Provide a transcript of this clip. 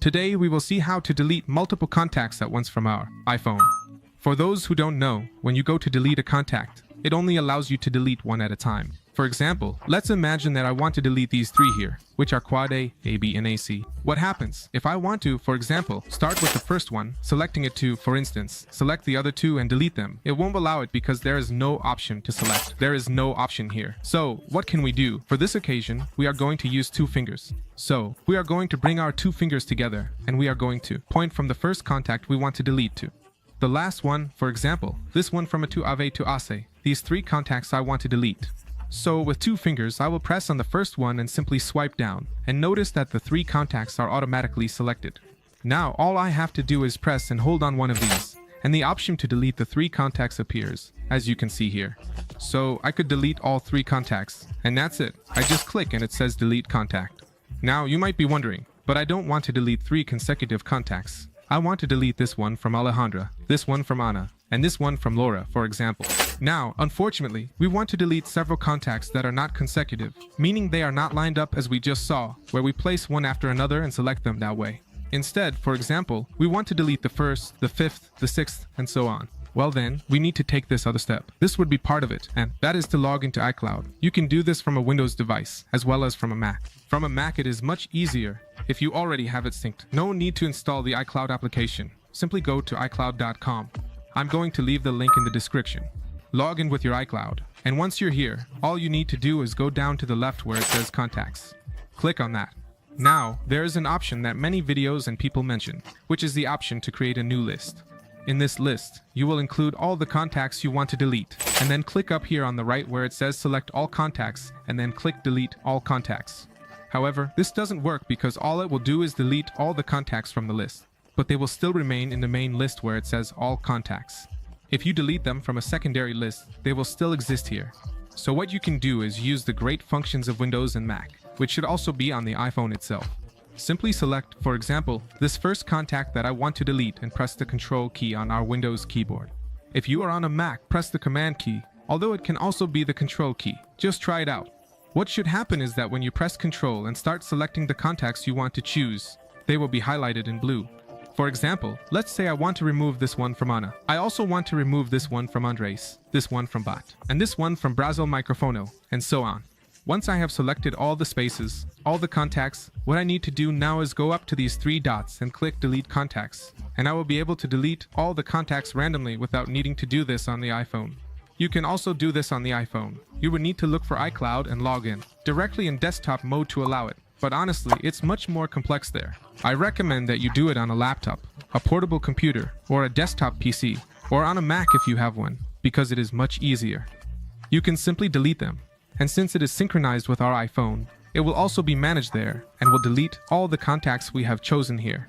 Today we will see how to delete multiple contacts at once from our iPhone. For those who don't know, when you go to delete a contact, it only allows you to delete one at a time. For example, let's imagine that I want to delete these three here, which are quad A, AB, and AC. What happens? If I want to, for example, start with the first one, selecting it to, for instance, select the other two and delete them, it won't allow it because there is no option to select. There is no option here. So, what can we do? For this occasion, we are going to use two fingers. So, we are going to bring our two fingers together, and we are going to point from the first contact we want to delete to the last one, for example, this one from A to Ave to Ase. These three contacts I want to delete. So with two fingers, I will press on the first one and simply swipe down, and notice that the three contacts are automatically selected. Now all I have to do is press and hold on one of these, and the option to delete the three contacts appears, as you can see here. So I could delete all three contacts, and that's it. I just click and it says delete contact. Now you might be wondering, but I don't want to delete three consecutive contacts. I want to delete this one from Alejandra, this one from Anna, and this one from Laura, for example. Now, unfortunately, we want to delete several contacts that are not consecutive, meaning they are not lined up as we just saw, where we place one after another and select them that way. Instead, for example, we want to delete the first, the fifth, the sixth, and so on. Well then, we need to take this other step. This would be part of it, and that is to log into iCloud. You can do this from a Windows device, as well as from a Mac. From a Mac it is much easier if you already have it synced. No need to install the iCloud application. Simply go to iCloud.com. I'm going to leave the link in the description. Log in with your iCloud, and once you're here, all you need to do is go down to the left where it says Contacts. Click on that. Now, there is an option that many videos and people mention, which is the option to create a new list. In this list, you will include all the contacts you want to delete, and then click up here on the right where it says select all contacts, and then click delete all contacts. However, this doesn't work because all it will do is delete all the contacts from the list, but they will still remain in the main list where it says all contacts. If you delete them from a secondary list, they will still exist here. So what you can do is use the great functions of Windows and Mac, which should also be on the iPhone itself. Simply select, for example, this first contact that I want to delete and press the Control key on our Windows keyboard. If you are on a Mac, press the Command key, although it can also be the Control key. Just try it out. What should happen is that when you press Control and start selecting the contacts you want to choose, they will be highlighted in blue. For example, let's say I want to remove this one from Anna. I also want to remove this one from Andres, this one from Bat, and this one from Brazil Microfono, and so on. Once I have selected all the spaces, all the contacts, what I need to do now is go up to these three dots and click delete contacts, and I will be able to delete all the contacts randomly without needing to do this on the iPhone. You can also do this on the iPhone. You would need to look for iCloud and log in directly in desktop mode to allow it, but honestly, it's much more complex there. I recommend that you do it on a laptop, a portable computer, or a desktop PC, or on a Mac if you have one, because it is much easier. You can simply delete them. And since it is synchronized with our iPhone, it will also be managed there and will delete all the contacts we have chosen here.